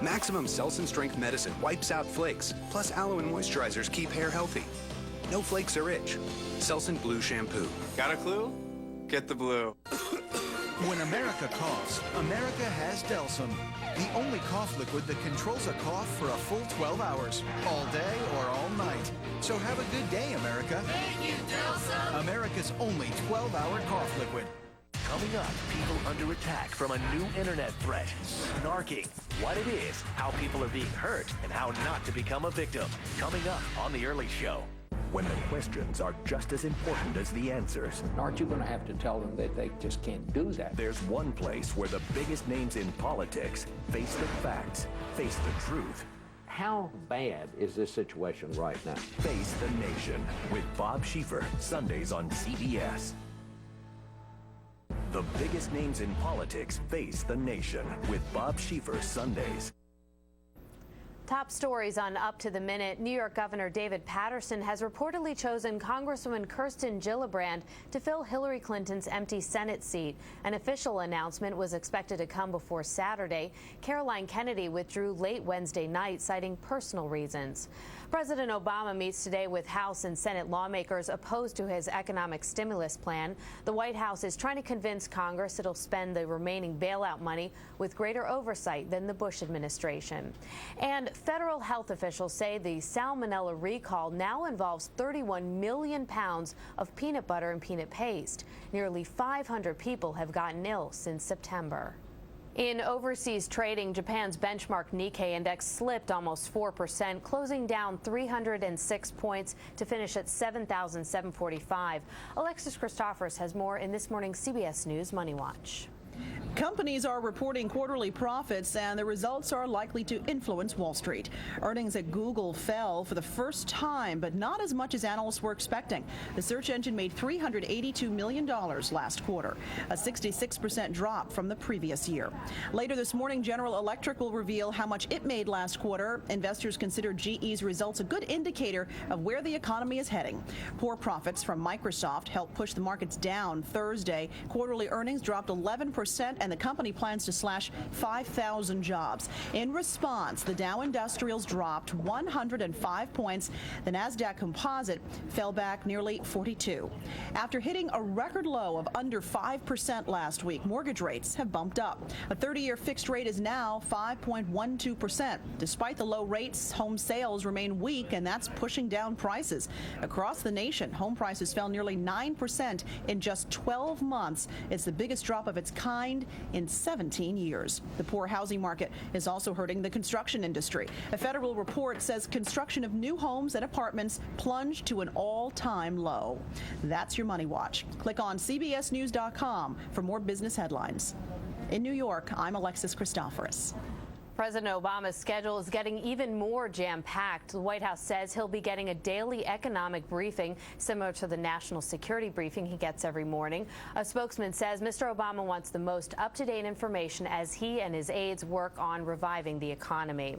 Maximum Selsun Strength Medicine wipes out flakes, plus aloe and moisturizers keep hair healthy. No flakes are itch. Selsun Blue Shampoo. Got a clue? Get the blue. When America coughs, America has Delsum, the only cough liquid that controls a cough for a full 12 hours, all day or all night. So have a good day, America. Thank you, Delsum. America's only 12-hour cough liquid. Coming up, people under attack from a new internet threat. Snarking, what it is, how people are being hurt, and how not to become a victim. Coming up on The Early Show. When the questions are just as important as the answers. Aren't you going to have to tell them that they just can't do that? There's one place where the biggest names in politics face the facts, face the truth. How bad is this situation right now? Face the Nation with Bob Schieffer, Sundays on CBS. The biggest names in politics face the nation with Bob Schieffer, Sundays. Top stories on Up to the Minute. New York Governor David Paterson has reportedly chosen Congresswoman Kirsten Gillibrand to fill Hillary Clinton's empty Senate seat. An official announcement was expected to come before Saturday. Caroline Kennedy withdrew late Wednesday night, citing personal reasons. President Obama meets today with House and Senate lawmakers opposed to his economic stimulus plan. The White House is trying to convince Congress it'll spend the remaining bailout money with greater oversight than the Bush administration. And federal health officials say the salmonella recall now involves 31 million pounds of peanut butter and peanut paste. Nearly 500 people have gotten ill since September. In overseas trading, Japan's benchmark Nikkei index slipped almost 4%, closing down 306 points to finish at 7,745. Alexis Christophorus has more in this morning's CBS News Money Watch. Companies are reporting quarterly profits, and the results are likely to influence Wall Street. Earnings at Google fell for the first time, but not as much as analysts were expecting. The search engine made $382 million last quarter, a 66% drop from the previous year. Later this morning, General Electric will reveal how much it made last quarter. Investors consider GE's results a good indicator of where the economy is heading. Poor profits from Microsoft helped push the markets down Thursday. Quarterly earnings dropped 11%. And the company plans to slash 5,000 jobs. In response, the Dow Industrials dropped 105 points. The Nasdaq Composite fell back nearly 42. After hitting a record low of under 5% last week, mortgage rates have bumped up. A 30-year fixed rate is now 5.12%. Despite the low rates, home sales remain weak, and that's pushing down prices. Across the nation, home prices fell nearly 9% in just 12 months. It's the biggest drop of its kind in 17 years. The poor housing market is also hurting the construction industry. A federal report says construction of new homes and apartments plunged to an all-time low. That's your Money Watch. Click on cbsnews.com for more business headlines. In New York, I'm Alexis Christophorus. President Obama's schedule is getting even more jam-packed. The White House says he'll be getting a daily economic briefing similar to the national security briefing he gets every morning. A spokesman says Mr. Obama wants the most up-to-date information as he and his aides work on reviving the economy.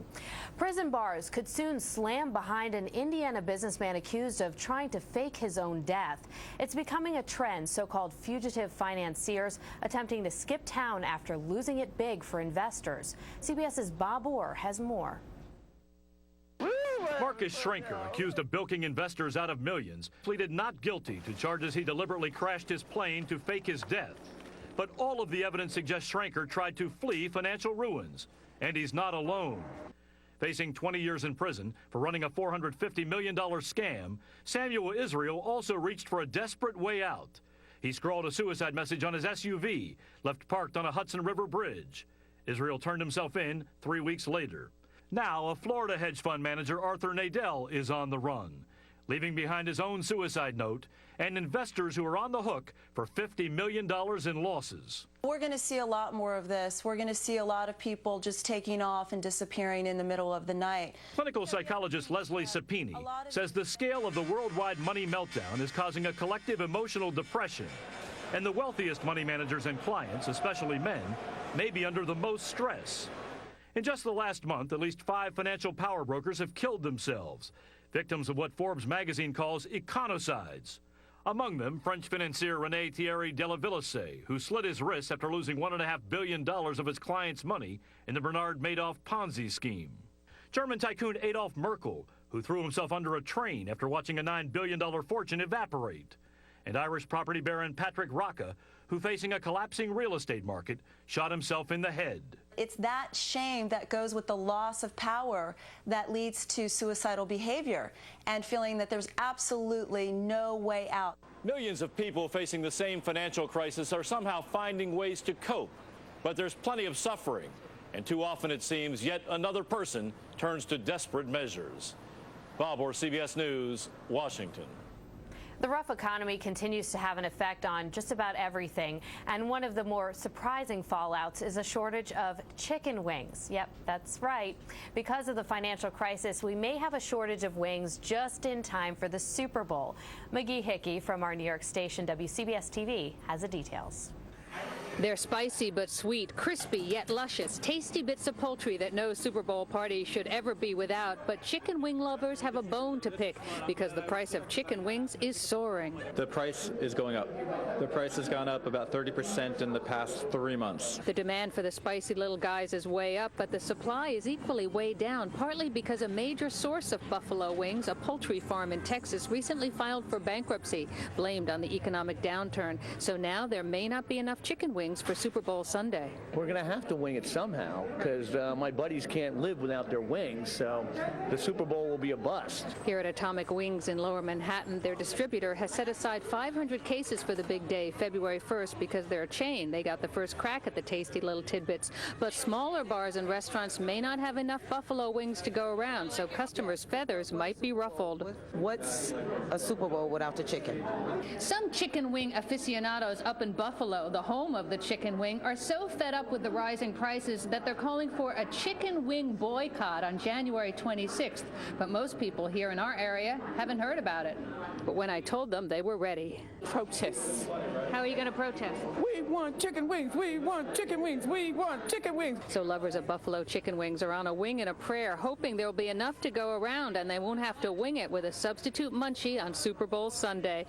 Prison bars could soon slam behind an Indiana businessman accused of trying to fake his own death. It's becoming a trend, so-called fugitive financiers attempting to skip town after losing it big for investors. CBS's Bob Orr has more. Marcus Schrenker, accused of bilking investors out of millions, pleaded not guilty to charges he deliberately crashed his plane to fake his death. But all of the evidence suggests Schrenker tried to flee financial ruins, and he's not alone. Facing 20 years in prison for running a $450 million scam, Samuel Israel also reached for a desperate way out. He scrawled a suicide message on his SUV, left parked on a Hudson River bridge. Israel turned himself in 3 weeks later. Now, a Florida hedge fund manager, Arthur Nadel, is on the run, leaving behind his own suicide note and investors who are on the hook for $50 million in losses. We're going to see a lot more of this. We're going to see a lot of people just taking off and disappearing in the middle of the night. Clinical psychologist Leslie Sapini says the scale of the worldwide money meltdown is causing a collective emotional depression. And the wealthiest money managers and clients, especially men, may be under the most stress. In just the last month, at least 5 financial power brokers have killed themselves, victims of what Forbes magazine calls econocides. Among them, French financier René Thierry Delavilliers, who slit his wrists after losing $1.5 billion of his clients' money in the Bernard Madoff Ponzi scheme. German tycoon Adolf Merkel, who threw himself under a train after watching a $9 billion fortune evaporate. And Irish property baron Patrick Rocca, who, facing a collapsing real estate market, shot himself in the head. It's that shame that goes with the loss of power that leads to suicidal behavior and feeling that there's absolutely no way out. Millions of people facing the same financial crisis are somehow finding ways to cope, but there's plenty of suffering, and too often it seems yet another person turns to desperate measures. Bob Orr, CBS News, Washington. The rough economy continues to have an effect on just about everything, and one of the more surprising fallouts is a shortage of chicken wings. Yep, that's right. Because of the financial crisis, we may have a shortage of wings just in time for the Super Bowl. McGee Hickey from our New York station, WCBS TV, has the details. They're spicy but sweet, crispy yet luscious, tasty bits of poultry that no Super Bowl party should ever be without. But chicken wing lovers have a bone to pick because the price of chicken wings is soaring. The price is going up. The price has gone up about 30% in the past 3 months. The demand for the spicy little guys is way up, but the supply is equally way down, partly because a major source of buffalo wings, a poultry farm in Texas, recently filed for bankruptcy, blamed on the economic downturn. So now there may not be enough chicken wings for Super Bowl Sunday. We're going to have to wing it somehow because my buddies can't live without their wings, so the Super Bowl will be a bust. Here at Atomic Wings in Lower Manhattan, their distributor has set aside 500 cases for the big day, February 1st, because they're a chain. They got the first crack at the tasty little tidbits. But smaller bars and restaurants may not have enough buffalo wings to go around, so customers' feathers might be ruffled. What's a Super Bowl without the chicken? Some chicken wing aficionados up in Buffalo, the home of the chicken wing, are so fed up with the rising prices that they're calling for a chicken wing boycott on January 26th. But most people here in our area haven't heard about it. But when I told them, they were ready. Protests. How are you going to protest? We want chicken wings. We want chicken wings. We want chicken wings. So lovers of buffalo chicken wings are on a wing and a prayer, hoping there'll be enough to go around and they won't have to wing it with a substitute munchie on Super Bowl Sunday.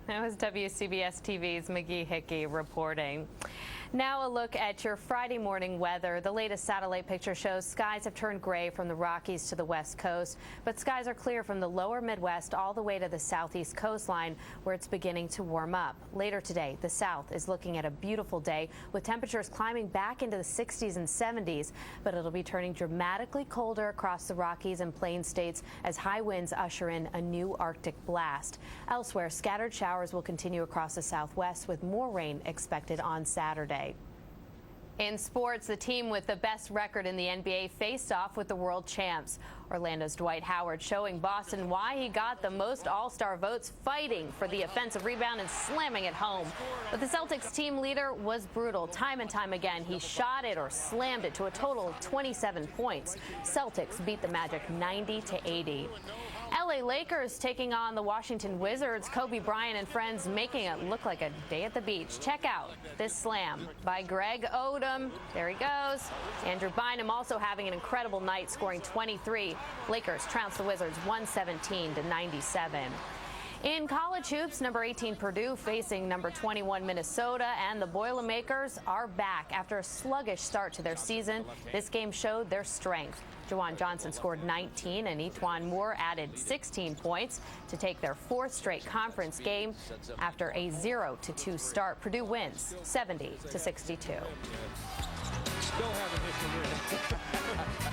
That was WCBS TV's McGee Hickey reporting. Now a look at your Friday morning weather. The latest satellite picture shows skies have turned gray from the Rockies to the west coast, but skies are clear from the lower Midwest all the way to the southeast coastline, where it's beginning to warm up. Later today, the south is looking at a beautiful day with temperatures climbing back into the 60s and 70s, but it'll be turning dramatically colder across the Rockies and Plains states as high winds usher in a new Arctic blast. Elsewhere, scattered showers will continue across the southwest with more rain expected on Saturday. In sports, the team with the best record in the NBA faced off with the world champs. Orlando's Dwight Howard showing Boston why he got the most all-star votes, fighting for the offensive rebound and slamming it home. But the Celtics team leader was brutal. Time and time again, he shot it or slammed it to a total of 27 points. Celtics beat the Magic 90-80. LA Lakers taking on the Washington Wizards. Kobe Bryant and friends making it look like a day at the beach. Check out this slam by Greg Odom. There he goes. Andrew Bynum also having an incredible night, scoring 23. Lakers trounce the Wizards 117-97. In college hoops, number 18 Purdue facing number 21 Minnesota, and the Boilermakers are back after a sluggish start to their season. This game showed their strength. Juwan Johnson scored 19 and Etwan Moore added 16 points to take their fourth straight conference game. After a 0-2 start, Purdue wins 70-62. Still having his career.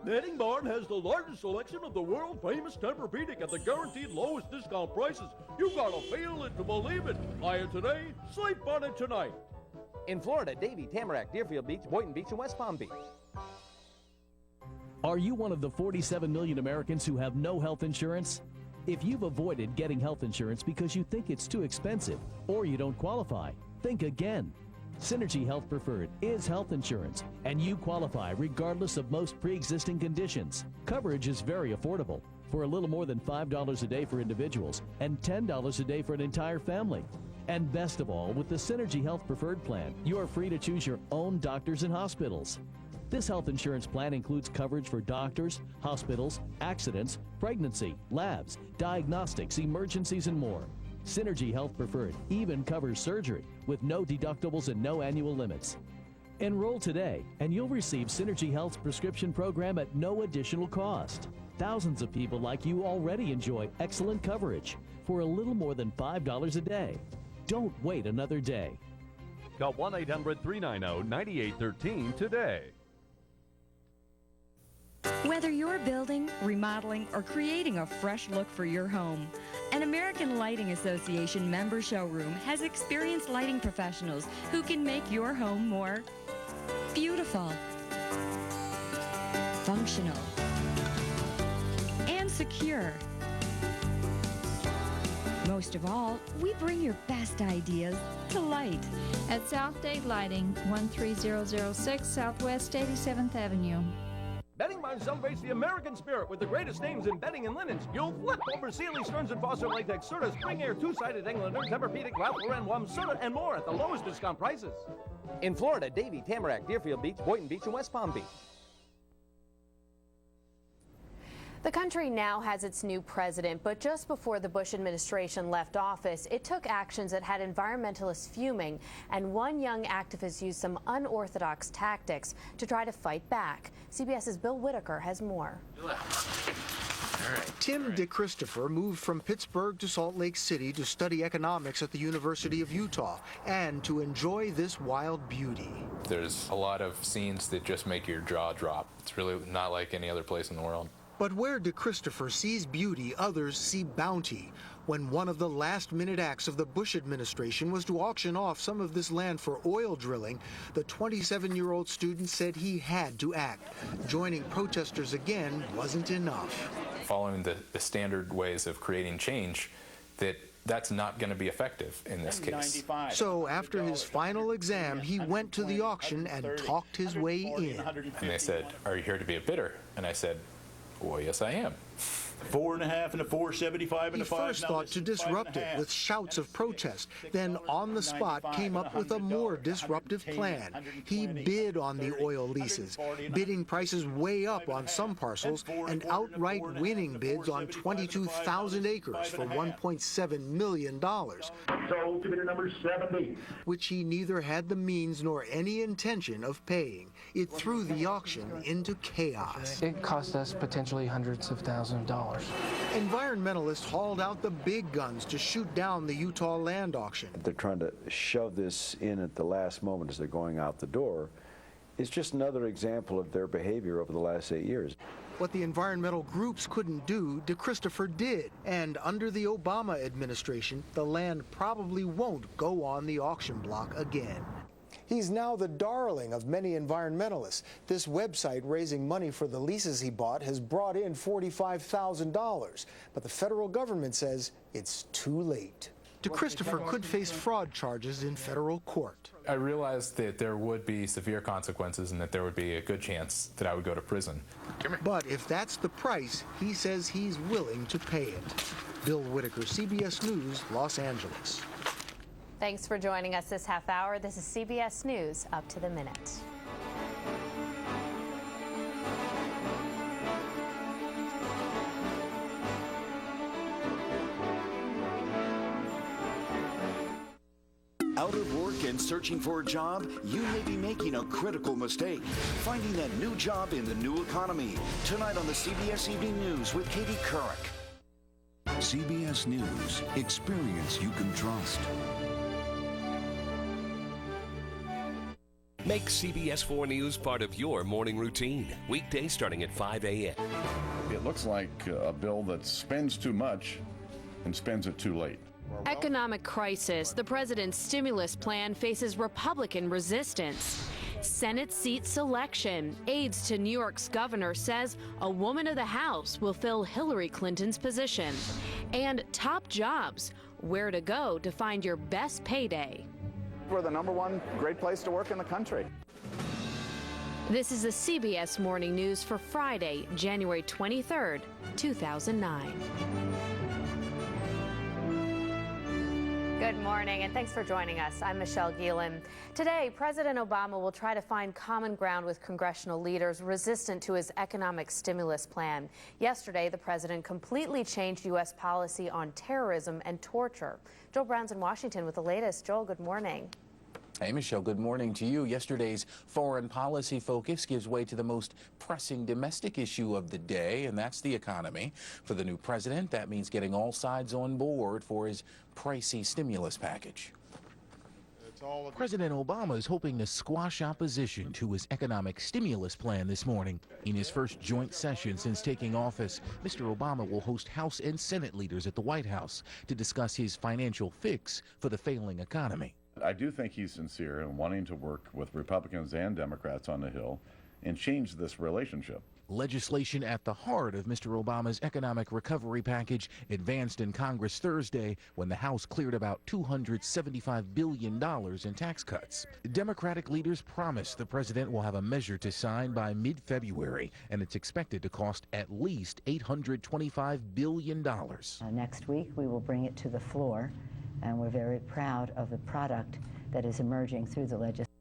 Netting Barn has the largest selection of the world-famous Tempur-Pedic at the guaranteed lowest discount prices. You gotta feel it to believe it. Buy it today, sleep on it tonight. In Florida, Davie, Tamarack, Deerfield Beach, Boynton Beach, and West Palm Beach. Are you one of the 47 million Americans who have no health insurance? If you've avoided getting health insurance because you think it's too expensive or you don't qualify, think again. Synergy Health Preferred is health insurance, and you qualify regardless of most pre-existing conditions. Coverage is very affordable, for a little more than $5 a day for individuals and $10 a day for an entire family. And best of all, with the Synergy Health Preferred Plan, you are free to choose your own doctors and hospitals. This health insurance plan includes coverage for doctors, hospitals, accidents, pregnancy, labs, diagnostics, emergencies, and more. Synergy Health Preferred even covers surgery with no deductibles and no annual limits. Enroll today, and you'll receive Synergy Health's prescription program at no additional cost. Thousands of people like you already enjoy excellent coverage for a little more than $5 a day. Don't wait another day. Call 1-800-390-9813 today. Whether you're building, remodeling, or creating a fresh look for your home, an American Lighting Association member showroom has experienced lighting professionals who can make your home more beautiful, functional, and secure. Most of all, we bring your best ideas to light. At Southdale Lighting, 13006 Southwest 87th Avenue. Bedding Barn celebrates the American spirit with the greatest names in bedding and linens. You'll flip over Sealy, Stearns & Foster, Latex, Serta, Spring Air, Two-Sided Englander, Tempur-Pedic, Ralph Lauren, Wum, Serta, and more at the lowest discount prices. In Florida, Davie, Tamarack, Deerfield Beach, Boynton Beach, and West Palm Beach. The country now has its new president, but just before the Bush administration left office, it took actions that had environmentalists fuming, and one young activist used some unorthodox tactics to try to fight back. CBS's Bill Whitaker has more. Tim DeChristopher moved from Pittsburgh to Salt Lake City to study economics at the University of Utah and to enjoy this wild beauty. There's a lot of scenes that just make your jaw drop. It's really not like any other place in the world. But where DeChristopher sees beauty, others see bounty. When one of the last-minute acts of the Bush administration was to auction off some of this land for oil drilling, the 27-year-old student said he had to act. Joining protesters again wasn't enough. Following the standard ways of creating change, that's not going to be effective in this case. So after his final exam, he went to the auction and talked his way in. And they said, "Are you here to be a bidder?" And I said, "Well, yes, I am." 4.5 and a 4.75 and a 5. He first thought to disrupt it with shouts of protest, then on the spot came up with a more disruptive plan. He bid on the oil leases, bidding prices way up on some parcels and outright winning bids on 22,000 acres for $1.7 million. Sold to bidder number 70. Which he neither had the means nor any intention of paying. It threw the auction into chaos. It cost us potentially hundreds of thousands of dollars. Environmentalists hauled out the big guns to shoot down the Utah land auction. They're trying to shove this in at the last moment as they're going out the door. It's just another example of their behavior over the last 8 years. What the environmental groups couldn't do, DeChristopher did. And under the Obama administration, the land probably won't go on the auction block again. He's now the darling of many environmentalists. This website raising money for the leases he bought has brought in $45,000. But the federal government says it's too late. DeChristopher could face fraud charges in federal court. I realized that there would be severe consequences and that there would be a good chance that I would go to prison. But if that's the price, he says he's willing to pay it. Bill Whitaker, CBS News, Los Angeles. Thanks for joining us this half hour. This is CBS News Up to the Minute. Out of work and searching for a job, you may be making a critical mistake. Finding that new job in the new economy. Tonight on the CBS Evening News with Katie Couric. CBS News. Experience you can trust. Make CBS 4 News part of your morning routine. Weekdays starting at 5 a.m. It looks like a bill that spends too much and spends it too late. Economic crisis. The president's stimulus plan faces Republican resistance. Senate seat selection. Aides to New York's governor says a woman of the House will fill Hillary Clinton's position. And top jobs. Where to go to find your best payday. We're the #1 great place to work in the country. This is the CBS Morning News for Friday, January 23rd, 2009. Good morning, and thanks for joining us. I'm Michelle Gielan. Today, President Obama will try to find common ground with congressional leaders resistant to his economic stimulus plan. Yesterday, the president completely changed U.S. policy on terrorism and torture. Joel Brown's in Washington with the latest. Joel, good morning. Hey, Michelle, good morning to you. Yesterday's foreign policy focus gives way to the most pressing domestic issue of the day, and that's the economy. For the new president, that means getting all sides on board for his pricey stimulus package. President Obama is hoping to squash opposition to his economic stimulus plan this morning. In his first joint session since taking office, Mr. Obama will host House and Senate leaders at the White House to discuss his financial fix for the failing economy. I do think he's sincere in wanting to work with Republicans and Democrats on the Hill and change this relationship. Legislation at the heart of Mr. Obama's economic recovery package advanced in Congress Thursday when the House cleared about $275 billion in tax cuts. Democratic leaders promise the president will have a measure to sign by mid-February, and it's expected to cost at least $825 billion. Next week, we will bring it to the floor, and we're very proud of the product that is emerging through the legislation.